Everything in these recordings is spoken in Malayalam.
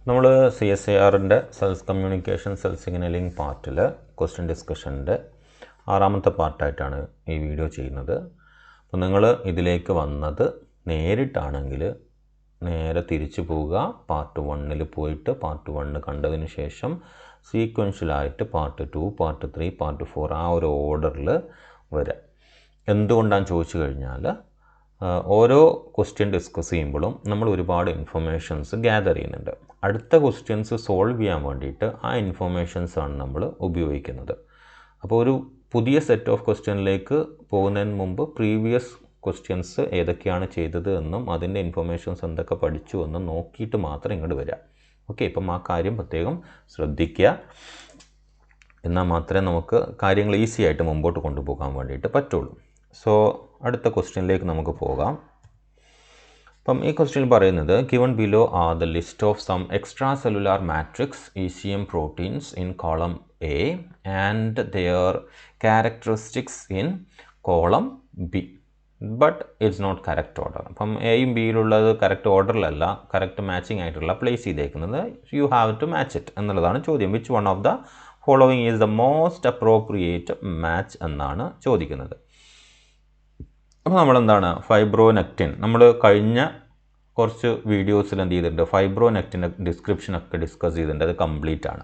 നമ്മൾ CSIR-ൻ്റെ സെൽസ് കമ്മ്യൂണിക്കേഷൻ സെൽസ് സിഗ്നലിംഗ് പാർട്ടിൽ ക്വസ്റ്റ്യൻ ഡിസ്കഷൻ്റെ 6ാമത്തെ പാർട്ടായിട്ടാണ് ഈ വീഡിയോ ചെയ്യുന്നത്. അപ്പോൾ നിങ്ങൾ ഇതിലേക്ക് വന്നത് നേരിട്ടാണെങ്കിൽ നേരെ തിരിച്ചു പോവുക, പാർട്ട് 1-ൽ പോയിട്ട് പാർട്ട് 1 കണ്ടതിന് ശേഷം സീക്വൻഷ്യലായിട്ട് പാർട്ട് 2, പാർട്ട് 3, പാർട്ട് 4 ആ ഒരു ഓർഡറിൽ വരാം. എന്തുകൊണ്ടാണ് ചോദിച്ചു കഴിഞ്ഞാൽ ഓരോ ക്വസ്റ്റ്യൻ ഡിസ്കസ് ചെയ്യുമ്പോഴും നമ്മൾ ഒരുപാട് ഇൻഫർമേഷൻസ് ഗ്യാദർ ചെയ്യുന്നുണ്ട്. അടുത്ത ക്വസ്റ്റ്യൻസ് സോൾവ് ചെയ്യാൻ വേണ്ടിയിട്ട് ആ ഇൻഫർമേഷൻസാണ് നമ്മൾ ഉപയോഗിക്കുന്നത്. അപ്പോൾ ഒരു പുതിയ സെറ്റ് ഓഫ് ക്വസ്റ്റ്യനിലേക്ക് പോകുന്നതിന് മുമ്പ് പ്രീവിയസ് ക്വസ്റ്റ്യൻസ് ഏതൊക്കെയാണ് ചെയ്തത് എന്നും അതിൻ്റെ ഇൻഫർമേഷൻസ് എന്തൊക്കെ പഠിച്ചു എന്നും നോക്കിയിട്ട് മാത്രം ഇങ്ങോട്ട് വരാം. ഓക്കെ, ഇപ്പം ആ കാര്യം പ്രത്യേകം ശ്രദ്ധിക്കുക. എന്നാൽ മാത്രമേ നമുക്ക് കാര്യങ്ങൾ ഈസി ആയിട്ട് മുമ്പോട്ട് കൊണ്ടുപോകാൻ വേണ്ടിയിട്ട് പറ്റുള്ളൂ. സോ അടുത്ത ക്വസ്റ്റ്യനിലേക്ക് നമുക്ക് പോകാം. അപ്പം ഈ ക്വസ്റ്റ്യനിൽ പറയുന്നത് given below are the list of some extracellular matrix ECM proteins in column A and their characteristics in column B, but it's not correct order. അപ്പം എയും ബിയിലുള്ളത് കറക്റ്റ് ഓർഡറിലല്ല, കറക്റ്റ് മാച്ചിങ് ആയിട്ടുള്ള പ്ലേസ് ചെയ്തേക്കുന്നത്. You have to match it എന്നുള്ളതാണ് ചോദ്യം. Which one of the following is the most appropriate match എന്നാണ് ചോദിക്കുന്നത്. അപ്പോൾ നമ്മളെന്താണ് ഫൈബ്രോനെക്റ്റിൻ, നമ്മൾ കഴിഞ്ഞ കുറച്ച് വീഡിയോസിൽ എന്ത് ചെയ്തിട്ടുണ്ട്, ഫൈബ്രോനെക്റ്റിൻ്റെ ഡിസ്ക്രിപ്ഷനൊക്കെ ഡിസ്കസ് ചെയ്തിട്ടുണ്ട്, അത് കംപ്ലീറ്റ് ആണ്.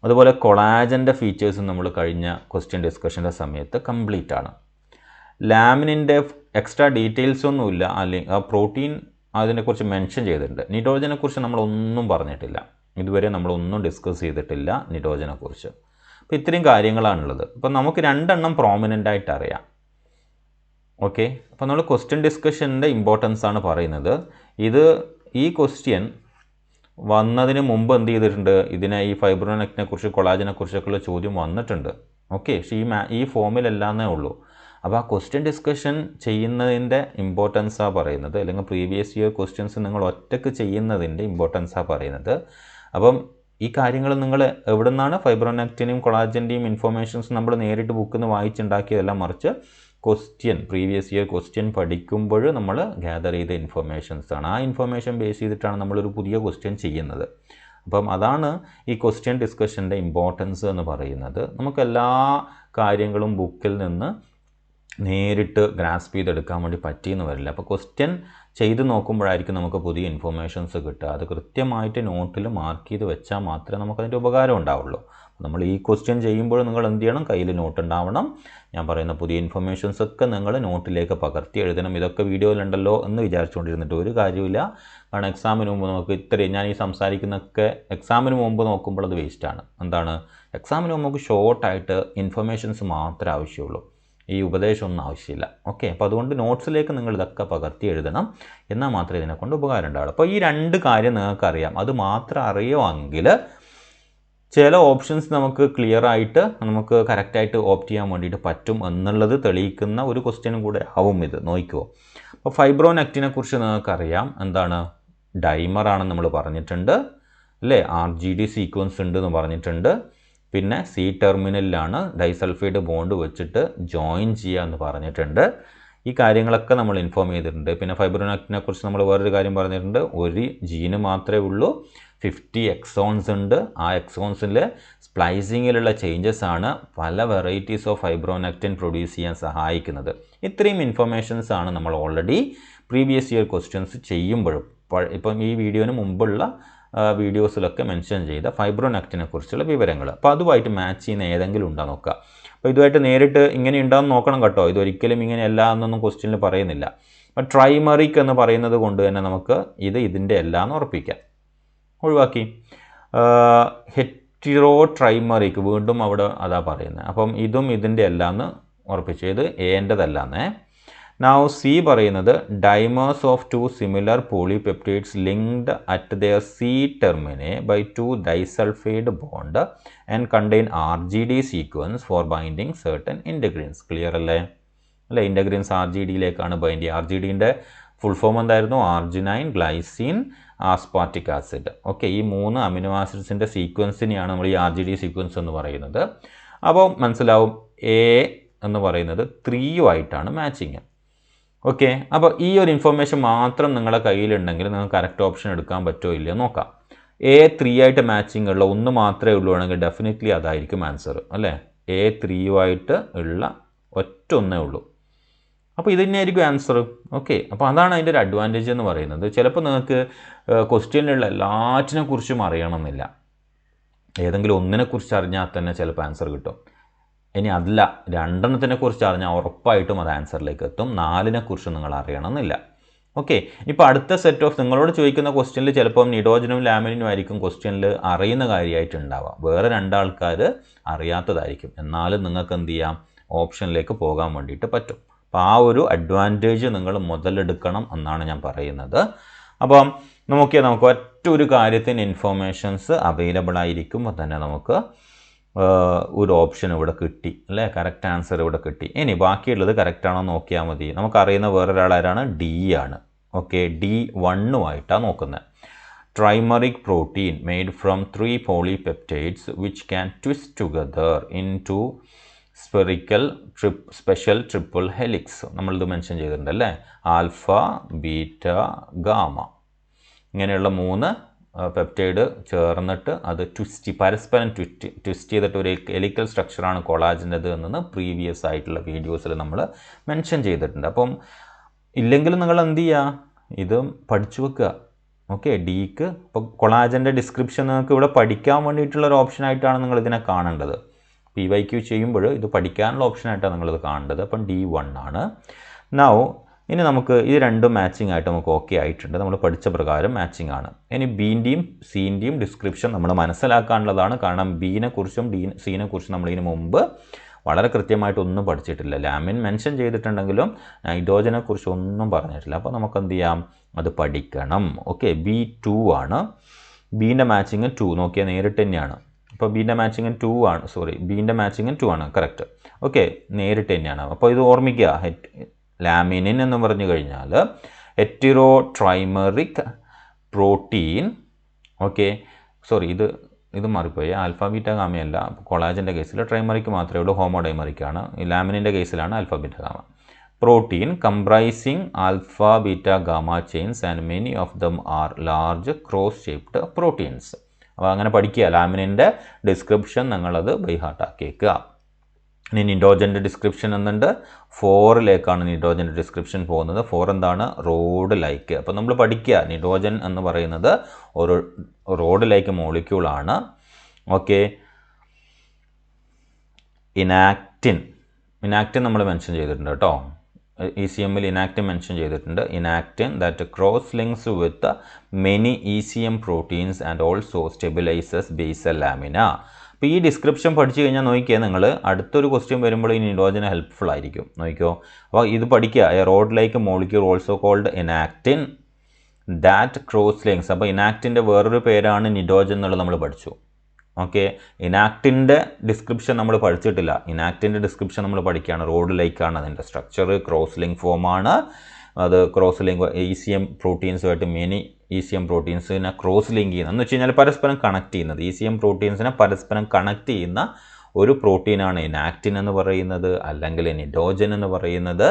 അതുപോലെ കൊളാജൻ്റെ ഫീച്ചേഴ്സും നമ്മൾ കഴിഞ്ഞ ക്വസ്റ്റ്യൻ ഡിസ്കഷൻ്റെ സമയത്ത് കംപ്ലീറ്റ് ആണ്. ലാമിനിൻ്റെ എക്സ്ട്രാ ഡീറ്റെയിൽസ് ഒന്നുമില്ല, അല്ലെങ്കിൽ ആ പ്രോട്ടീൻ അതിനെക്കുറിച്ച് മെൻഷൻ ചെയ്തിട്ടുണ്ട്. നിറ്റോജനെക്കുറിച്ച് നമ്മളൊന്നും പറഞ്ഞിട്ടില്ല, ഇതുവരെ നമ്മളൊന്നും ഡിസ്കസ് ചെയ്തിട്ടില്ല നിറ്റോജനെക്കുറിച്ച്. അപ്പോൾ ഇത്രയും കാര്യങ്ങളാണുള്ളത്. അപ്പോൾ നമുക്ക് 2 എണ്ണം പ്രോമിനൻ്റ് ആയിട്ട് അറിയാം. ഓക്കെ, അപ്പോൾ നമ്മൾ ക്വസ്റ്റ്യൻ ഡിസ്കഷൻ്റെ ഇമ്പോർട്ടൻസ് ആണ് പറയുന്നത്. ഈ ക്വസ്റ്റ്യൻ വന്നതിന് മുമ്പ് എന്ത് ചെയ്തിട്ടുണ്ട്, ഈ ഫൈബ്രോനെക്റ്റിനെ കുറിച്ച് കൊളാജനെ കുറിച്ചൊക്കെയുള്ള ചോദ്യം വന്നിട്ടുണ്ട്. ഓക്കെ, പക്ഷേ ഈ ഫോമിലല്ലാന്നേ ഉള്ളൂ. അപ്പോൾ ആ ക്വസ്റ്റ്യൻ ഡിസ്കഷൻ ചെയ്യുന്നതിൻ്റെ ഇമ്പോർട്ടൻസാണ് പറയുന്നത്, അല്ലെങ്കിൽ പ്രീവിയസ് ഇയർ ക്വസ്റ്റ്യൻസ് നിങ്ങൾ ഒറ്റയ്ക്ക് ചെയ്യുന്നതിൻ്റെ ഇമ്പോർട്ടൻസാണ് പറയുന്നത്. അപ്പം ഈ കാര്യങ്ങൾ നിങ്ങൾ എവിടെ നിന്നാണ് ഫൈബ്രോനെക്റ്റിനെയും കൊളാജൻ്റെയും ഇൻഫർമേഷൻസ് നമ്മൾ നേരിട്ട് ബുക്കിൽ നിന്ന് വായിച്ചുണ്ടാക്കിയതല്ല, മറിച്ച് പ്രീവിയസ് ഇയർ ക്വസ്റ്റ്യൻ പഠിക്കുമ്പോൾ നമ്മൾ ഗ്യാദർ ചെയ്ത ഇൻഫർമേഷൻസാണ്. ആ ഇൻഫർമേഷൻ ബേസ് ചെയ്തിട്ടാണ് നമ്മളൊരു പുതിയ ക്വസ്റ്റ്യൻ ചെയ്യുന്നത്. അപ്പം അതാണ് ഈ ക്വസ്റ്റ്യൻ ഡിസ്കഷൻ്റെ ഇമ്പോർട്ടൻസ് എന്ന് പറയുന്നത്. നമുക്കെല്ലാ കാര്യങ്ങളും ബുക്കിൽ നിന്ന് നേരിട്ട് ഗ്രാസ്പ് ചെയ്തെടുക്കാൻ വേണ്ടി പറ്റിയെന്ന് വരില്ല. അപ്പോൾ ക്വസ്റ്റ്യൻ ചെയ്ത് നോക്കുമ്പോഴായിരിക്കും നമുക്ക് പുതിയ ഇൻഫർമേഷൻസ് കിട്ടുക. അത് കൃത്യമായിട്ട് നോട്ടിൽ മാർക്ക് ചെയ്ത് വെച്ചാൽ മാത്രമേ നമുക്കതിൻ്റെ ഉപകാരം ഉണ്ടാവുള്ളൂ. നമ്മൾ ഈ ക്വസ്റ്റ്യൻ ചെയ്യുമ്പോൾ നിങ്ങൾ എന്ത് ചെയ്യണം, കയ്യിൽ നോട്ട് ഉണ്ടാവണം. ഞാൻ പറയുന്ന പുതിയ ഇൻഫർമേഷൻസ് ഒക്കെ നിങ്ങൾ നോട്ടിലേക്ക് പകർത്തി എഴുതണം. ഇതൊക്കെ വീഡിയോയിലുണ്ടല്ലോ എന്ന് വിചാരിച്ചുകൊണ്ടിരുന്നിട്ട് ഒരു കാര്യമില്ല. കാരണം എക്സാമിന് മുമ്പ് നമുക്ക് ഞാൻ ഈ സംസാരിക്കുന്നതൊക്കെ എക്സാമിന് മുമ്പ് നോക്കുമ്പോൾ അത് വേസ്റ്റാണ്. എന്താണ്, എക്സാമിന് മുമ്പ് നമുക്ക് ഷോർട്ടായിട്ട് ഇൻഫർമേഷൻസ് മാത്രമേ ആവശ്യമുള്ളൂ, ഈ ഉപദേശമൊന്നും ആവശ്യമില്ല. ഓക്കെ, അപ്പോൾ അതുകൊണ്ട് നോട്ട്സിലേക്ക് നിങ്ങൾ ഇതൊക്കെ പകർത്തി എഴുതണം, എന്നാൽ മാത്രമേ ഇതിനെക്കൊണ്ട് ഉപകാരം ഉണ്ടാവുള്ളൂ. അപ്പോൾ ഈ 2 കാര്യം നിങ്ങൾക്കറിയാം. അത് മാത്രം അറിയുമെങ്കിൽ ചില ഓപ്ഷൻസ് നമുക്ക് ക്ലിയർ ആയിട്ട് നമുക്ക് കറക്റ്റായിട്ട് ഓപ്റ്റ് ചെയ്യാൻ വേണ്ടിയിട്ട് പറ്റും എന്നുള്ളത് തെളിയിക്കുന്ന ഒരു ക്വസ്റ്റ്യനും കൂടെ ആവും ഇത്. നോക്കിക്കോ. അപ്പോൾ ഫൈബ്രോനെക്റ്റിനെ കുറിച്ച് നിങ്ങൾക്കറിയാം. എന്താണ്, ഡൈമറാണെന്ന് നമ്മൾ പറഞ്ഞിട്ടുണ്ട് അല്ലേ, RGD സീക്വൻസ് ഉണ്ട് എന്ന് പറഞ്ഞിട്ടുണ്ട്. പിന്നെ C ടെർമിനലിലാണ് ഡൈസൾഫൈഡ് ബോണ്ട് വെച്ചിട്ട് ജോയിൻ ചെയ്യുക എന്ന് പറഞ്ഞിട്ടുണ്ട്. ഈ കാര്യങ്ങളൊക്കെ നമ്മൾ ഇൻഫോം ചെയ്തിട്ടുണ്ട്. പിന്നെ ഫൈബ്രോനെക്റ്റിനെ കുറിച്ച് നമ്മൾ വേറൊരു കാര്യം പറഞ്ഞിട്ടുണ്ട്, ഒരു ജീന് മാത്രമേ ഉള്ളൂ, 50 എക്സോൺസ് ഉണ്ട്. ആ എക്സോൺസിൽ സ്പ്ലൈസിങ്ങിലുള്ള ചേഞ്ചസ് ആണ് പല വെറൈറ്റീസ് ഓഫ് ഫൈബ്രോനെക്റ്റിൻ പ്രൊഡ്യൂസ് ചെയ്യാൻ സഹായിക്കുന്നത്. ഇത്രയും ഇൻഫർമേഷൻസ് ആണ് നമ്മൾ ഓൾറെഡി പ്രീവിയസ് ഇയർ ക്വസ്റ്റ്യൻസ് ചെയ്യുമ്പോഴും ഇപ്പം ഈ വീഡിയോന് മുമ്പുള്ള വീഡിയോസിലൊക്കെ മെൻഷൻ ചെയ്ത ഫൈബ്രോനെക്റ്റിനെ കുറിച്ചുള്ള വിവരങ്ങൾ. അപ്പോൾ അതുമായിട്ട് മാച്ച് ചെയ്യുന്ന ഏതെങ്കിലും ഉണ്ടോ നോക്കുക. അപ്പോൾ ഇതുമായിട്ട് നേരിട്ട് ഇങ്ങനെ ഉണ്ടാകുന്ന നോക്കണം കേട്ടോ. ഇതൊരിക്കലും ഇങ്ങനെയല്ല എന്നൊന്നും ക്വസ്റ്റ്യനിൽ പറയുന്നില്ല. അപ്പോൾ ട്രൈമറിക് എന്ന് പറയുന്നത് കൊണ്ട് തന്നെ നമുക്ക് ഇതിൻ്റെ എല്ലാം എന്ന് ഉറപ്പിക്കാം. ഒഴിവാക്കി ഹെറ്റിറോ ട്രൈമറിക്, വീണ്ടും അവിടെ അതാ പറയുന്നത്. അപ്പം ഇതും ഇതിൻ്റെ എല്ലാം എന്ന് ഉറപ്പിച്ചു. ഇത് ഏൻ്റെതല്ലാന്നേ. Now C പറയുന്നത് dimers of 2 similar polypeptides linked at their C termini by 2 disulfide bond and contain RGD sequence for binding certain integrins. Clear അല്ലേ? ഇൻ്റഗ്രിൻസ് RGDയിലേക്കാണ് ബൈൻഡ് ചെയ്യുക. RGDൻ്റെ ഫുൾ ഫോം എന്തായിരുന്നു, അർജിനൈൻ ഗ്ലൈസിൻ ആസ്പാർട്ടിക് ആസിഡ്. ഓക്കെ, ഈ 3 അമിനോ ആസിഡ്സിൻ്റെ സീക്വൻസിനെയാണ് നമ്മൾ ഈ RGD സീക്വൻസ് എന്ന് പറയുന്നത്. അപ്പോൾ മനസ്സിലാവും A എന്ന് പറയുന്നത് 3 മാച്ചിങ്. ഓക്കെ, അപ്പോൾ ഈ ഒരു ഇൻഫർമേഷൻ മാത്രം നിങ്ങളുടെ കയ്യിലുണ്ടെങ്കിൽ നിങ്ങൾക്ക് കറക്റ്റ് ഓപ്ഷൻ എടുക്കാൻ പറ്റുമോ ഇല്ലയോ നോക്കാം. A3 ആയിട്ട് മാച്ചിങ് ഉള്ള ഒന്ന് മാത്രമേ ഉള്ളൂ ആണെങ്കിൽ ഡെഫിനറ്റ്ലി അതായിരിക്കും ആൻസർ അല്ലേ. A3 ഉള്ള ഒറ്റ ഒന്നേ ഉള്ളൂ. അപ്പോൾ ഇത് തന്നെയായിരിക്കും ആൻസർ. ഓക്കെ, അപ്പോൾ അതാണ് അതിൻ്റെ ഒരു അഡ്വാൻറ്റേജ് എന്ന് പറയുന്നത്. ചിലപ്പോൾ നിങ്ങൾക്ക് ക്വസ്റ്റ്യനിലുള്ള എല്ലാറ്റിനെ കുറിച്ചും അറിയണമെന്നില്ല. ഏതെങ്കിലും ഒന്നിനെക്കുറിച്ച് അറിഞ്ഞാൽ തന്നെ ചിലപ്പോൾ ആൻസർ കിട്ടും. ഇനി അതല്ല, രണ്ടെണ്ണത്തിനെ കുറിച്ച് അറിഞ്ഞാൽ ഉറപ്പായിട്ടും അത് ആൻസറിലേക്ക് എത്തും. 4നെക്കുറിച്ച് നിങ്ങൾ അറിയണമെന്നില്ല. ഓക്കെ, ഇപ്പോൾ അടുത്ത സെറ്റ് ഓഫ് നിങ്ങളോട് ചോദിക്കുന്ന ക്വസ്റ്റ്യനിൽ ചിലപ്പം നിഡോജനും ലാമിനും ആയിരിക്കും ക്വസ്റ്റ്യനിൽ അറിയുന്ന കാര്യമായിട്ടുണ്ടാവുക. വേറെ 2 ആൾക്കാർ അറിയാത്തതായിരിക്കും. എന്നാലും നിങ്ങൾക്ക് എന്ത് ചെയ്യാം, ഓപ്ഷനിലേക്ക് പോകാൻ വേണ്ടിയിട്ട് പറ്റും. അപ്പോൾ ആ ഒരു അഡ്വാൻറ്റേജ് നിങ്ങൾ മുതലെടുക്കണം എന്നാണ് ഞാൻ പറയുന്നത്. അപ്പം നമുക്ക് ഒറ്റൊരു കാര്യത്തിന് ഇൻഫോർമേഷൻസ് അവൈലബിൾ ആയിരിക്കുമ്പോൾ തന്നെ നമുക്ക് ഒരു ഓപ്ഷൻ ഇവിടെ കിട്ടി അല്ലേ, കറക്റ്റ് ആൻസർ ഇവിടെ കിട്ടി. ഇനി ബാക്കിയുള്ളത് കറക്റ്റാണോ നോക്കിയാൽ മതി. നമുക്കറിയുന്ന വേറൊരാളാരാണ്, ഡി ആണ്. ഓക്കെ, D1 നോക്കുന്നത്. Trimeric protein made from 3 polypeptides which can twist together into spherical special triple helix. നമ്മളിത് മെൻഷൻ ചെയ്തിട്ടുണ്ട് അല്ലേ. ആൽഫ, ബീറ്റ, ഗാമ ഇങ്ങനെയുള്ള 3 പെപ്റ്റൈഡ് ചേർന്നിട്ട് അത് പരസ്പരം ട്വിസ്റ്റ് ചെയ്തിട്ട് ഒരു ഹെലിക്കൽ സ്ട്രക്ചറാണ് കൊളാജൻ്റെത് എന്ന് പ്രീവിയസ് ആയിട്ടുള്ള വീഡിയോസിൽ നമ്മൾ മെൻഷൻ ചെയ്തിട്ടുണ്ട്. അപ്പം ഇല്ലെങ്കിലും നിങ്ങൾ എന്ത് ചെയ്യുക, ഇത് പഠിച്ചു വെക്കുക. ഓക്കെ, ഡിക്ക് ഇപ്പോൾ കൊളാജൻ്റെ ഡിസ്ക്രിപ്ഷൻ നിങ്ങൾക്ക് ഇവിടെ പഠിക്കാൻ വേണ്ടിയിട്ടുള്ളൊരു ഓപ്ഷനായിട്ടാണ് നിങ്ങൾ ഇതിനെ കാണേണ്ടത്. PYQ ചെയ്യുമ്പോൾ ഇത് പഠിക്കാനുള്ള ഓപ്ഷനായിട്ടാണ് നിങ്ങളിത് കാണേണ്ടത്. അപ്പം D1 ആണ്. നൗ ഇനി നമുക്ക് ഇത് രണ്ടും മാച്ചിങ് ആയിട്ട് നമുക്ക് ഓക്കെ ആയിട്ടുണ്ട്. നമ്മൾ പഠിച്ച പ്രകാരം മാച്ചിങ് ആണ്. ഇനി ബിൻ്റെയും സിൻ്റെയും ഡിസ്ക്രിപ്ഷൻ നമ്മൾ മനസ്സിലാക്കാനുള്ളതാണ്. കാരണം ബിനെക്കുറിച്ചും സിനെക്കുറിച്ചും നമ്മൾ ഇതിന് മുമ്പ് വളരെ കൃത്യമായിട്ടൊന്നും പഠിച്ചിട്ടില്ല. ലാമിൻ മെൻഷൻ ചെയ്തിട്ടുണ്ടെങ്കിലും നൈട്രോജനെക്കുറിച്ച് ഒന്നും പറഞ്ഞിട്ടില്ല. അപ്പോൾ നമുക്ക് എന്ത് ചെയ്യാം, അത് പഠിക്കണം. ഓക്കെ, B2 ആണ്. ബീൻ്റെ മാച്ചിങ് 2 നോക്കിയാൽ നേരിട്ട് തന്നെയാണ്. അപ്പോൾ ബീൻ്റെ മാച്ചിങ് 2 ആണ്. ബീൻ്റെ മാച്ചിങ് 2 ആണ്. കറക്റ്റ്. ഓക്കെ, നേരിട്ട് തന്നെയാണ്. അപ്പോൾ ഇത് ഓർമ്മിക്കുക, ലാമിനിൻ എന്ന് പറഞ്ഞു കഴിഞ്ഞാൽ ഹെറ്ററോ ട്രൈമറിക് പ്രോട്ടീൻ. ഓക്കെ, ഇത് മാറിപ്പോയി. Alpha beta ഗാമയല്ല. കൊളാജൻ്റെ കേസിൽ ട്രൈമറിക്ക് മാത്രമേ ഉള്ളൂ, ഹോമോഡൈമറിക്കാണ്. ലാമിനിൻ്റെ കേസിലാണ് alpha beta gamma. Protein comprising alpha beta gamma chains and many of them are large cross shaped proteins. അപ്പോൾ അങ്ങനെ പഠിക്കുക. ലാമിനിൻ്റെ ഡിസ്ക്രിപ്ഷൻ നിങ്ങളത് ബൈ ഹാർട്ട് ആക്കിയേക്കുക. ഇനി നിഡോജൻ്റെ ഡിസ്ക്രിപ്ഷൻ എന്നുണ്ട്. 4ലേക്കാണ് നിഡോജൻ്റെ ഡിസ്ക്രിപ്ഷൻ പോകുന്നത്. 4 എന്താണ്, റോഡ് ലൈക്ക്. അപ്പോൾ നമ്മൾ പഠിക്കുക, നിഡോജൻ എന്ന് പറയുന്നത് ഒരു റോഡ് ലൈക്ക് മോളിക്യൂളാണ്. ഓക്കെ, ഇനാക്റ്റിൻ നമ്മൾ മെൻഷൻ ചെയ്തിട്ടുണ്ട് കേട്ടോ. ECMൽ ഇനാക്റ്റിൻ മെൻഷൻ ചെയ്തിട്ടുണ്ട്. Entactin that cross links with many ECM proteins and also stabilises basal lamina. അപ്പോൾ ഈ ഡിസ്ക്രിപ്ഷൻ പഠിച്ചു കഴിഞ്ഞാൽ നോക്കിയാൽ നിങ്ങൾ അടുത്തൊരു ക്വസ്റ്റ്യൻ വരുമ്പോൾ ഈ നിഡോജന് ഹെൽപ്ഫുൾ ആയിരിക്കും. നോക്കിയോ, അപ്പോൾ ഇത് പഠിക്കുക. A rod like molecule also called entactin that cross links. അപ്പോൾ ഇനാക്റ്റിൻ്റെ വേറൊരു പേരാണ് നിഡോജൻ എന്നുള്ളത് നമ്മൾ പഠിച്ചു. ഓക്കെ, ഇനാക്റ്റിൻ്റെ ഡിസ്ക്രിപ്ഷൻ നമ്മൾ പഠിച്ചിട്ടില്ല. ഇനാക്റ്റിൻ്റെ ഡിസ്ക്രിപ്ഷൻ നമ്മൾ പഠിക്കുകയാണ്. റോഡ് ലൈക്കാണ് അതിൻ്റെ സ്ട്രക്ചർ, ക്രോസ് ലിങ്ക് ഫോമാണ്. അത് ക്രോസ് ലിങ്ക് ECM പ്രോട്ടീൻസുമായിട്ട് മെനി ECM പ്രോട്ടീൻസിനെ ക്രോസ് ലിങ്ക് ചെയ്യുന്നത് എന്ന് വെച്ച് കഴിഞ്ഞാൽ പരസ്പരം കണക്ട് ചെയ്യുന്നത്. ECM പ്രോട്ടീൻസിനെ പരസ്പരം കണക്ട് ചെയ്യുന്ന ഒരു പ്രോട്ടീനാണ് ഇനാക്റ്റിൻ എന്ന് പറയുന്നത്, അല്ലെങ്കിൽ നിഡോജൻ എന്ന് പറയുന്നത്.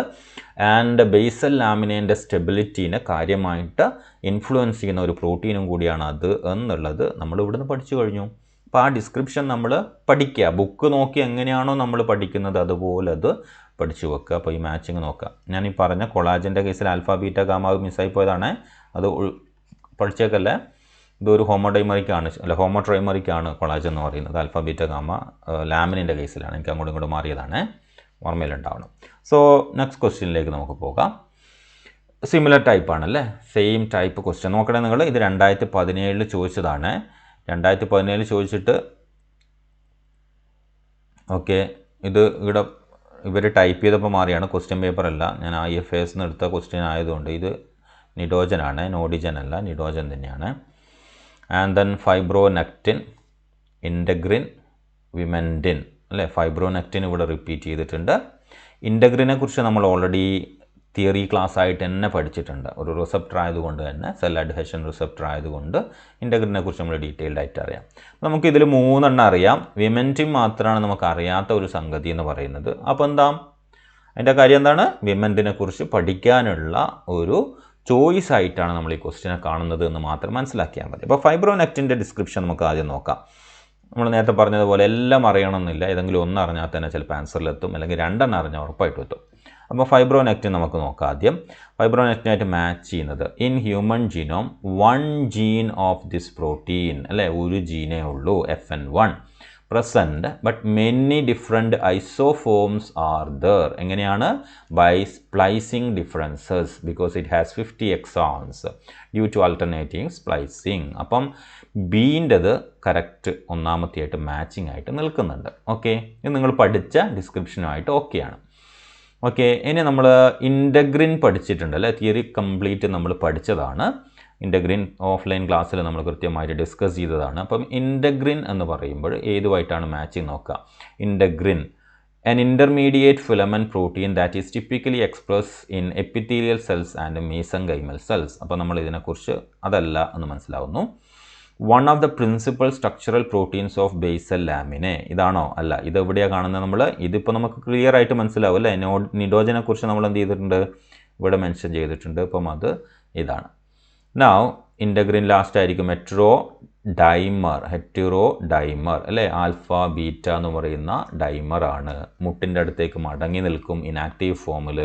ആൻഡ് ബേസൽ ലാമിനേൻ്റെ സ്റ്റെബിലിറ്റീനെ കാര്യമായിട്ട് ഇൻഫ്ലുവൻസ് ചെയ്യുന്ന ഒരു പ്രോട്ടീനും കൂടിയാണ് അത് എന്നുള്ളത് നമ്മൾ ഇവിടുന്ന് പഠിച്ചു കഴിഞ്ഞു. അപ്പോൾ ആ ഡിസ്ക്രിപ്ഷൻ നമ്മൾ പഠിക്കുക. ബുക്ക് നോക്കി എങ്ങനെയാണോ നമ്മൾ പഠിക്കുന്നത് അതുപോലെ അത് പഠിച്ചു വെക്കുക. അപ്പോൾ ഈ മാച്ചിങ് നോക്കുക. ഞാൻ ഈ പറഞ്ഞ കൊളാജൻ്റെ കേസിൽ ആൽഫ ബീറ്റ ഗാമ മിസ്സായി പോയതാണ്. അത് പഠിച്ചേക്കല്ലേ. ഇതൊരു ഹോമോഡൈമറിക്കാണ്, അല്ല ഹോമോട്രൈമറിക്കാണ് കൊളാജൻ എന്ന് പറയുന്നത്. ആൽഫ ബീറ്റ ഗാമ ലാമിനിൻ്റെ കേസിലാണ്. എനിക്ക് അങ്ങോട്ടും ഇങ്ങോട്ടും മാറിയതാണ്, ഓർമ്മയിലുണ്ടാവണം. സോ നെക്സ്റ്റ് ക്വസ്റ്റ്യനിലേക്ക് നമുക്ക് പോകാം. സിമിലർ ടൈപ്പാണല്ലേ, സെയിം ടൈപ്പ് ക്വസ്റ്റ്യൻ നോക്കണേ നിങ്ങൾ. ഇത് 2017 ചോദിച്ചതാണ്. 2017 ചോദിച്ചിട്ട് ഓക്കെ, ഇത് ഇവിടെ ഇവർ ടൈപ്പ് ചെയ്തപ്പോൾ മാറിയാണ്, ക്വസ്റ്റ്യൻ പേപ്പറല്ല. ഞാൻ IFAS നിന്ന് എടുത്ത ക്വസ്റ്റ്യൻ ആയതുകൊണ്ട് ഇത് നിഡോജനാണ്, നോഡിജൻ അല്ല, നിഡോജൻ തന്നെയാണ്. ആൻഡ് ദെൻ ഫൈബ്രോനെക്റ്റിൻ, ഇൻറ്റഗ്രിൻ, വിമെൻറ്റിൻ അല്ലേ. ഫൈബ്രോനെക്റ്റിൻ ഇവിടെ റിപ്പീറ്റ് ചെയ്തിട്ടുണ്ട്. ഇൻറ്റഗ്രിനെ കുറിച്ച് നമ്മൾ ഓൾറെഡി തിയറി ക്ലാസ് ആയിട്ട് തന്നെ പഠിച്ചിട്ടുണ്ട്. ഒരു റിസപ്റ്റർ ആയതുകൊണ്ട് തന്നെ, സെൽ അഡ്ഹെഷൻ റിസപ്റ്റർ ആയതുകൊണ്ട് ഇൻറ്റഗ്രിനെ കുറിച്ച് നമ്മൾ ഡീറ്റെയിൽഡ് ആയിട്ട് അറിയാം. നമുക്കിതിൽ 3 എണ്ണം അറിയാം. വിമെൻറ്റിൻ മാത്രമാണ് നമുക്ക് അറിയാത്ത ഒരു സംഗതി എന്ന് പറയുന്നത്. അപ്പോൾ എന്താ അതിൻ്റെ കാര്യം എന്താണ്, വിമെൻറ്റിനെ കുറിച്ച് പഠിക്കാനുള്ള ഒരു ചോയ്സ് ആയിട്ടാണ് നമ്മൾ ഈ ക്വസ്റ്റിനെ കാണുന്നത് എന്ന് മാത്രം മനസ്സിലാക്കിയാൽ മതി. അപ്പോൾ ഫൈബ്രോനെക്റ്റിൻ്റെ ഡിസ്ക്രിപ്ഷൻ നമുക്ക് ആദ്യം നോക്കാം. നമ്മൾ നേരത്തെ പറഞ്ഞതുപോലെ എല്ലാം അറിയണമെന്നില്ല, ഏതെങ്കിലും ഒന്ന് അറിഞ്ഞാൽ തന്നെ ചിലപ്പോൾ ആൻസറിലെത്തും, അല്ലെങ്കിൽ രണ്ടെണ്ണം അറിഞ്ഞാൽ ഉറപ്പായിട്ടും എത്തും. അപ്പോൾ ഫൈബ്രോനെക്റ്റിൻ നമുക്ക് നോക്കാം. ആദ്യം ഫൈബ്രോനെക്റ്റിനായിട്ട് മാച്ച് ചെയ്യുന്നത് in human genome 1 gene of this protein, അല്ലേ, ഒരു ജീനേ ഉള്ളൂ, FN1 present, but many different isoforms are there. എങ്ങനെയാണ്? By splicing differences because it has 50 exons due to alternating splicing. അപ്പം ബീൻ്റെത് കറക്റ്റ് ഒന്നാമത്തെയായിട്ട് മാച്ചിങ് ആയിട്ട് നിൽക്കുന്നുണ്ട്. ഓക്കെ, ഇത് നിങ്ങൾ പഠിച്ച ഡിസ്ക്രിപ്ഷനുമായിട്ട് ഓക്കെയാണ്. ഓക്കെ, ഇനി നമ്മൾ ഇൻ്റഗ്രിൻ പഠിച്ചിട്ടുണ്ട്, അല്ലേ, തിയറി കംപ്ലീറ്റ് നമ്മൾ പഠിച്ചതാണ്. ഇൻ്റഗ്രിൻ ഓഫ്ലൈൻ ക്ലാസ്സിൽ നമ്മൾ കൃത്യമായിട്ട് ഡിസ്കസ് ചെയ്തതാണ്. അപ്പം ഇൻ്റഗ്രിൻ എന്ന് പറയുമ്പോൾ ഏതുമായിട്ടാണ് മാച്ചിങ് നോക്കുക. ഇൻ്റഗ്രിൻ an intermediate filament protein that is typically expressed in epithelial cells and mesenchymal cells. അപ്പോൾ നമ്മൾ ഇതിനെക്കുറിച്ച് അതല്ല എന്ന് മനസ്സിലാവുന്നു. One of the principal structural proteins of basal lamina, ഇതാണോ? അല്ല, ഇതെവിടെയാണ് കാണുന്നത് നമ്മൾ? ഇതിപ്പോൾ നമുക്ക് ക്ലിയർ ആയിട്ട് മനസ്സിലാവും, അല്ലേ. നിഡോജനെ കുറിച്ച് നമ്മൾ എന്ത് ചെയ്തിട്ടുണ്ട്? ഇവിടെ മെൻഷൻ ചെയ്തിട്ടുണ്ട്. അപ്പം അത് ഇതാണ്. നൗ ഇൻ്റഗ്രിൻ ലാസ്റ്റ് ആയിരിക്കും ഹെറ്ററോ ഡൈമർ, അല്ലേ, ആൽഫ ബീറ്റ എന്ന് പറയുന്ന ഡൈമറാണ്. മുട്ടിൻ്റെ അടുത്തേക്ക് മടങ്ങി നിൽക്കും ഇനാക്റ്റീവ് ഫോമിൽ,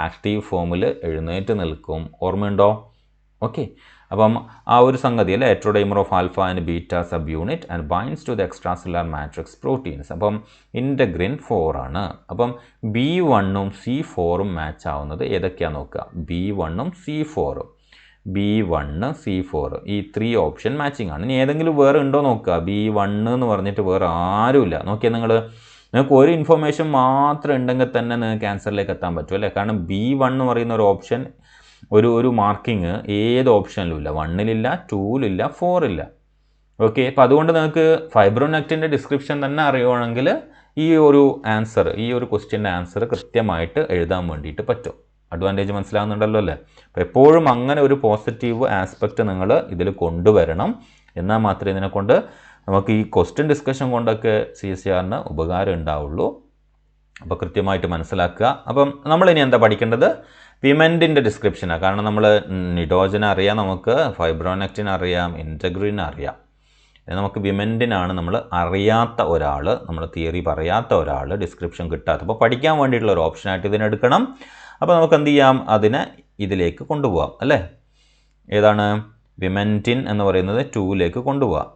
ആക്റ്റീവ് ഫോമിൽ എഴുന്നേറ്റ് നിൽക്കും. ഓർമ്മയുണ്ടോ? ഓക്കെ, അപ്പം ആ ഒരു സംഗതി, അല്ലേ, heterodimer of alpha and beta subunit and binds to the extracellular matrix proteins. അപ്പം ഇൻ്റഗ്രിൻ 4 ആണ്. അപ്പം B1ഉം C4ഉം മാച്ച് ആവുന്നത് ഏതൊക്കെയാണെന്ന് നോക്കുക. B1ഉം C4ഉം, B1 C4 ഈ 3 ഓപ്ഷൻ മാച്ചിങ് ആണ്. ഇനി ഏതെങ്കിലും വേറെ ഉണ്ടോ നോക്കുക. B1 എന്ന് പറഞ്ഞിട്ട് വേറെ ആരുമില്ല. നോക്കിയാൽ നിങ്ങൾക്ക് ഒരു ഇൻഫർമേഷൻ മാത്രം ഉണ്ടെങ്കിൽ തന്നെ നിങ്ങൾക്ക് ആൻസറിലേക്ക് എത്താൻ പറ്റും, അല്ലേ. കാരണം B1 എന്ന് പറയുന്ന ഒരു ഓപ്ഷൻ, ഒരു മാർക്കിങ് ഏത് ഓപ്ഷനിലും ഇല്ല. 1ലില്ല, 2ലില്ല, 4ഇല്ല. ഓക്കെ, അപ്പോൾ അതുകൊണ്ട് നിങ്ങൾക്ക് ഫൈബ്രോനെക്റ്റിൻ്റെ ഡിസ്ക്രിപ്ഷൻ തന്നെ അറിയുവാണെങ്കിൽ ഈ ഒരു ആൻസർ, ഈ ഒരു ക്വസ്റ്റ്യൻ്റെ ആൻസർ കൃത്യമായിട്ട് എഴുതാൻ വേണ്ടിയിട്ട് പറ്റും. അഡ്വാൻറ്റേജ് മനസ്സിലാവുന്നുണ്ടല്ലോ, അല്ലേ. അപ്പോൾ എപ്പോഴും അങ്ങനെ ഒരു പോസിറ്റീവ് ആസ്പെക്റ്റ് നിങ്ങൾ ഇതിൽ കൊണ്ടുവരണം. എന്നാൽ മാത്രമേ ഇതിനെക്കൊണ്ട് നമുക്ക് ഈ ക്വസ്റ്റ്യൻ ഡിസ്കഷൻ കൊണ്ടൊക്കെ CSERന് ഉപകാരം ഉണ്ടാവുള്ളൂ. അപ്പോൾ കൃത്യമായിട്ട് മനസ്സിലാക്കുക. അപ്പം നമ്മളിനി എന്താ പഠിക്കേണ്ടത്? വിമെൻറ്റിൻ്റെ ഡിസ്ക്രിപ്ഷനാണ്. കാരണം നമ്മൾ നിഡോജനെ അറിയാം, നമുക്ക് ഫൈബ്രോനെക്റ്റിൻ അറിയാം, ഇൻ്റഗ്രിൻ അറിയാം. നമുക്ക് വിമെൻറ്റിനാണ് നമ്മൾ അറിയാത്ത ഒരാൾ, നമ്മൾ തിയറി പറയാത്ത ഒരാൾ, ഡിസ്ക്രിപ്ഷൻ കിട്ടാത്ത. അപ്പോൾ പഠിക്കാൻ വേണ്ടിയിട്ടുള്ള ഒരു ഓപ്ഷനായിട്ട് ഇതിനെടുക്കണം. അപ്പോൾ നമുക്ക് എന്ത് ചെയ്യാം? അതിനെ ഇതിലേക്ക് കൊണ്ടുപോകാം, അല്ലേ. ഏതാണ്? വിമെൻറ്റിൻ എന്ന് പറയുന്നത് 2ലേക്ക് കൊണ്ടുപോകാം.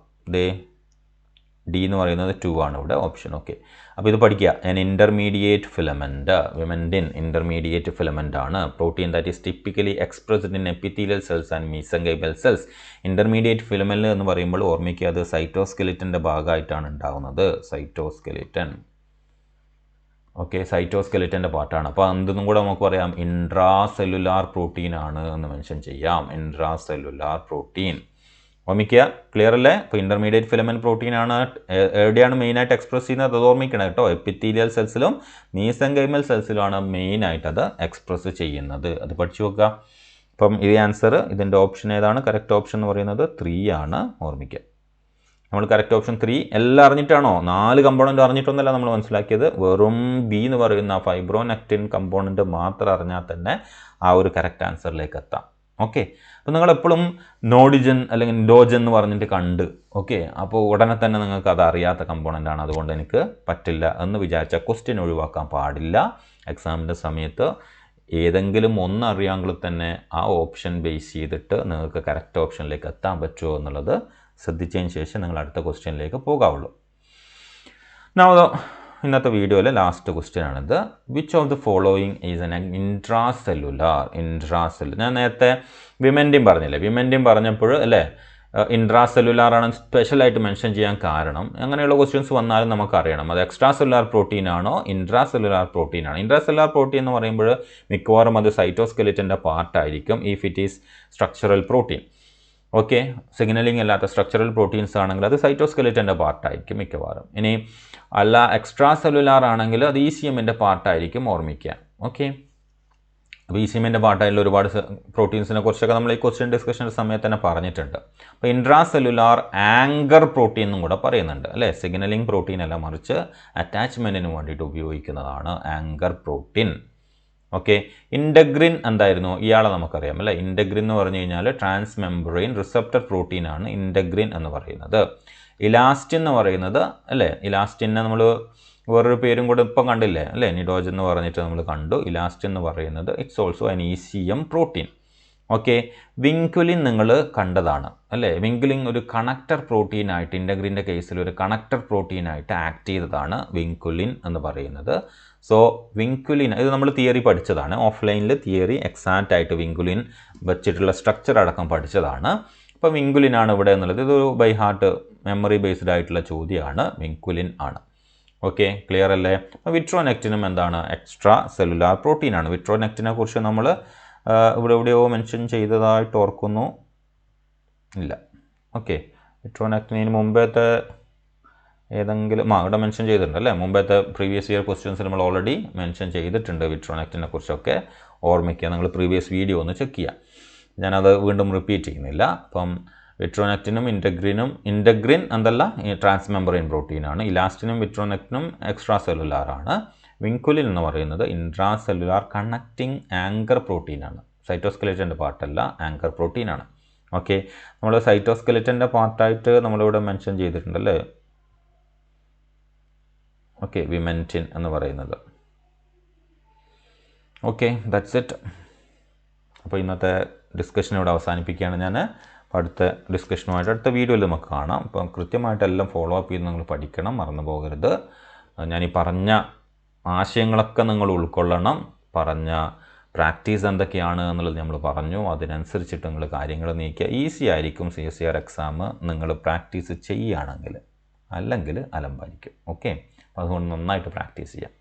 D എന്ന് പറയുന്നത് 2 ആണ് ഇവിടെ ഓപ്ഷൻ. ഓക്കെ, അപ്പോൾ ഇത് പഠിക്കുക. Intermediate filament, vimentin intermediate filament ആണ്. Protein that is typically expressed in epithelial cells and mesenchymal cells. Intermediate filament എന്ന് പറയുമ്പോൾ ഓർമ്മിക്കുക, അത് സൈറ്റോസ്കെലിറ്റൻ്റെ ഭാഗമായിട്ടാണ് ഉണ്ടാകുന്നത്. സൈറ്റോസ്കെലിറ്റൻ, ഓക്കെ, സൈറ്റോസ്കെലിറ്റൻ്റെ പാർട്ടാണ്. അപ്പോൾ എന്തെന്നും കൂടെ നമുക്ക് പറയാം, ഇൻട്രാ സെല്ലുലാർ പ്രോട്ടീൻ ആണ് എന്ന് മെൻഷൻ ചെയ്യാം. ഇൻട്രാ സെല്ലുലാർ പ്രോട്ടീൻ ഓർമ്മിക്കുക. ക്ലിയർ അല്ലേ? ഇപ്പോൾ ഇൻ്റർമീഡിയറ്റ് ഫിലമെൻറ്റ് പ്രോട്ടീൻ ആണ്. എവിടെയാണ് മെയിനായിട്ട് എക്സ്പ്രസ് ചെയ്യുന്നത്? അത് ഓർമ്മിക്കണം കേട്ടോ. എപ്പിത്തീലിയൽ സെൽസിലും മീസെൻകൈമൽ സെൽസിലുമാണ് മെയിനായിട്ട് അത് എക്സ്പ്രസ് ചെയ്യുന്നത്. അത് പഠിച്ചു നോക്കുക. അപ്പം ഈ ആൻസർ, ഇതിൻ്റെ ഓപ്ഷൻ ഏതാണ്? കറക്റ്റ് ഓപ്ഷൻ എന്ന് പറയുന്നത് 3 ആണ്. ഓർമ്മിക്കുക. നമ്മൾ കറക്റ്റ് ഓപ്ഷൻ 3 എല്ലാം അറിഞ്ഞിട്ടാണോ? 4 കമ്പോണൻറ്റ് അറിഞ്ഞിട്ടൊന്നല്ല നമ്മൾ മനസ്സിലാക്കിയത്. വെറും B എന്ന് പറയുന്ന ഫൈബ്രോനെക്റ്റിൻ കമ്പോണൻറ്റ് മാത്രം അറിഞ്ഞാൽ തന്നെ ആ ഒരു കറക്റ്റ് ആൻസറിലേക്ക് എത്താം. ഓക്കെ, അപ്പോൾ നിങ്ങളെപ്പോഴും നോഡിജൻ അല്ലെങ്കിൽ നിഡോജൻ എന്ന് പറഞ്ഞിട്ട് കണ്ട്, ഓക്കെ, അപ്പോൾ ഉടനെ തന്നെ നിങ്ങൾക്ക് അത് അറിയാത്ത കമ്പോണൻ്റ് ആണ്, അതുകൊണ്ട് എനിക്ക് പറ്റില്ല എന്ന് വിചാരിച്ച ക്വസ്റ്റ്യൻ ഒഴിവാക്കാൻ പാടില്ല. എക്സാമിൻ്റെ സമയത്ത് ഏതെങ്കിലും ഒന്ന് അറിയാമെങ്കിൽ തന്നെ ആ ഓപ്ഷൻ ബേസ് ചെയ്തിട്ട് നിങ്ങൾക്ക് കറക്റ്റ് ഓപ്ഷനിലേക്ക് എത്താൻ പറ്റുമോ എന്നുള്ളത് ശ്രദ്ധിച്ചതിന് ശേഷം നിങ്ങൾ അടുത്ത ക്വസ്റ്റ്യനിലേക്ക് പോകാവുള്ളൂ. ഇന്നത്തെ വീഡിയോയിലെ ലാസ്റ്റ് ക്വസ്റ്റ്യൻ ആണിത്. Which of the following is N intracellular? ഞാൻ നേരത്തെ വിമെൻറ്റിൻ പറഞ്ഞില്ലേ, വിമെൻറ്റിൻ പറഞ്ഞപ്പോൾ അല്ലേ ഇൻട്രാസെല്ലുലാർ ആണ് സ്പെഷ്യലായിട്ട് മെൻഷൻ ചെയ്യാൻ കാരണം. അങ്ങനെയുള്ള ക്വസ്റ്റ്യൻസ് വന്നാലും നമുക്കറിയണം അത് എക്സ്ട്രാ സെല്ലുലാർ പ്രോട്ടീൻ ആണോ ഇൻട്രാസെല്ലുലാർ പ്രോട്ടീൻ ആണോ. ഇൻട്രാസെല്ലുലാർ പ്രോട്ടീൻ എന്ന് പറയുമ്പോൾ മിക്കവാറും അത് സൈറ്റോസ്കെലിറ്റൻ്റെ പാർട്ടായിരിക്കും. If it is structural protein, okay, signaling അല്ലാത്ത സ്ട്രക്ചറൽ പ്രോട്ടീൻസ് ആണെങ്കിൽ അത് സൈറ്റോസ്കെലിറ്റൻ്റെ പാർട്ടായിരിക്കും മിക്കവാറും. ഇനി അല്ല എക്സ്ട്രാ സെല്ലുലാർ ആണെങ്കിൽ അത് ECMൻ്റെ പാർട്ടായിരിക്കും. ഓർമ്മിക്കുക. ഓക്കെ, അപ്പോൾ ECMൻ്റെ പാർട്ടായിട്ടുള്ള ഒരുപാട് പ്രോട്ടീൻസിനെ കുറിച്ചൊക്കെ നമ്മൾ ഈ ക്വസ്റ്റ്യൻ ഡിസ്കഷൻ്റെ സമയത്ത് തന്നെ പറഞ്ഞിട്ടുണ്ട്. അപ്പോൾ ഇൻട്രാ സെല്ലുലാർ ആങ്കർ പ്രോട്ടീൻ എന്നും കൂടെ പറയുന്നുണ്ട്, അല്ലേ. സിഗ്നലിംഗ് പ്രോട്ടീൻ അല്ല, മറിച്ച് അറ്റാച്ച്മെൻറ്റിന് വേണ്ടിയിട്ട് ഉപയോഗിക്കുന്നതാണ് ആങ്കർ പ്രോട്ടീൻ. ഓക്കെ, ഇൻറ്റഗ്രിൻ എന്തായിരുന്നു? ഇയാളെ നമുക്കറിയാം അല്ലേ. ഇൻറ്റഗ്രിൻ എന്ന് പറഞ്ഞു കഴിഞ്ഞാൽ ട്രാൻസ് മെംബ്രെയിൻ റിസപ്റ്റർ പ്രോട്ടീനാണ് ഇൻറ്റഗ്രിൻ എന്ന് പറയുന്നത്. ഇലാസ്റ്റിൻ എന്ന് പറയുന്നത് അല്ലേ, ഇലാസ്റ്റിനെ നമ്മൾ വേറൊരു പേരും കൂടെ ഇപ്പം കണ്ടില്ലേ അല്ലേ, നിഡോജൻ എന്ന് പറഞ്ഞിട്ട് നമ്മൾ കണ്ടു. ഇലാസ്റ്റിൻ എന്ന് പറയുന്നത് ഇറ്റ്സ് ഓൾസോ അൻ ECM പ്രോട്ടീൻ. ഓക്കെ, വിൻകുലിൻ നിങ്ങൾ കണ്ടതാണ് അല്ലേ. വിൻകുലിൻ ഒരു കണക്ടർ പ്രോട്ടീനായിട്ട്, ഇൻറ്റഗ്രിൻ്റെ കേസിൽ ഒരു കണക്ടർ പ്രോട്ടീനായിട്ട് ആക്ട് ചെയ്തതാണ് വിൻകുലിൻ എന്ന് പറയുന്നത്. സോ വിൻകുലിൻ ഇത് നമ്മൾ തിയറി പഠിച്ചതാണ്, ഓഫ്ലൈനിൽ തിയറി എക്സാക്റ്റ് ആയിട്ട് വിൻകുലിൻ വെച്ചിട്ടുള്ള സ്ട്രക്ചർ അടക്കം പഠിച്ചതാണ്. അപ്പോൾ വിൻകുലിനാണ് ഇവിടെ എന്നുള്ളത്, ഇതൊരു ബൈ ഹാർട്ട് മെമ്മറി ബേസ്ഡ് ആയിട്ടുള്ള ചോദ്യമാണ്, വിൻകുലിൻ ആണ്. ഓക്കെ, ക്ലിയർ അല്ലേ. വിട്രോനെക്റ്റിനും എന്താണ്? Extra cellular പ്രോട്ടീനാണ്. വിട്രോനെക്റ്റിനെ കുറിച്ച് നമ്മൾ ഇവിടെ എവിടെയോ മെൻഷൻ ചെയ്തതായിട്ട് ഓർക്കുന്നു, ഇല്ല. ഓക്കെ, വിട്രോനെക്റ്റിന് മുമ്പത്തെ ഏതെങ്കിലും ഇവിടെ മെൻഷൻ ചെയ്തിട്ടുണ്ട് അല്ലേ, മുമ്പത്തെ പ്രീവിയസ് ഇയർ ക്വസ്റ്റ്യൻസ് നമ്മൾ ഓൾറെഡി മെൻഷൻ ചെയ്തിട്ടുണ്ട് വിട്രോനെക്റ്റിനെ കുറിച്ചൊക്കെ. ഓർമ്മിക്കുക, നിങ്ങൾ പ്രീവിയസ് വീഡിയോ ഒന്ന് ചെക്ക് ചെയ്യുക, ഞാനത് വീണ്ടും റിപ്പീറ്റ് ചെയ്യുന്നില്ല. അപ്പം വിട്രോനെക്റ്റിനും ഇൻറ്റഗ്രിൻ എന്തല്ല ട്രാൻസ് മെംബ്രെയിൻ പ്രോട്ടീനാണ്. ഇലാസ്റ്റിനും വിട്രോനെക്റ്റിനും എക്സ്ട്രാ സെല്ലുലാറാണ്. വിൻകുലിൻ എന്ന് പറയുന്നത് ഇൻട്രാ സെല്ലുലാർ കണക്റ്റിംഗ് ആങ്കർ പ്രോട്ടീനാണ്. സൈറ്റോസ്കെലറ്റൻ്റെ പാർട്ടല്ല, ആങ്കർ പ്രോട്ടീനാണ്. ഓക്കെ, നമ്മൾ സൈറ്റോസ്കെലറ്റൻ്റെ പാർട്ടായിട്ട് നമ്മളിവിടെ മെൻഷൻ ചെയ്തിട്ടുണ്ടല്ലേ. ഓക്കെ, വിമെൻറ്റിൻ എന്ന് പറയുന്നത്. Okay, that's it. അപ്പോൾ ഇന്നത്തെ ഡിസ്കഷൻ ഇവിടെ അവസാനിപ്പിക്കുകയാണ് ഞാൻ. അടുത്ത ഡിസ്കഷനുമായിട്ട് അടുത്ത വീഡിയോയിൽ നമുക്ക് കാണാം. അപ്പം കൃത്യമായിട്ടെല്ലാം ഫോളോ അപ്പ് ചെയ്ത് നിങ്ങൾ പഠിക്കണം, മറന്നു പോകരുത്. ഞാനീ പറഞ്ഞ ആശയങ്ങളൊക്കെ നിങ്ങൾ ഉൾക്കൊള്ളണം. പറഞ്ഞ പ്രാക്ടീസ് എന്തൊക്കെയാണ് എന്നുള്ളത് നമ്മൾ പറഞ്ഞു, അതിനനുസരിച്ചിട്ട് നിങ്ങൾ കാര്യങ്ങൾ നീക്കുക. ഈസി ആയിരിക്കും CSIR എക്സാം നിങ്ങൾ പ്രാക്ടീസ് ചെയ്യുകയാണെങ്കിൽ, അല്ലെങ്കിൽ അലമ്പായിരിക്കും. ഓക്കെ, അപ്പോൾ അതുകൊണ്ട് നന്നായിട്ട് പ്രാക്ടീസ് ചെയ്യാം.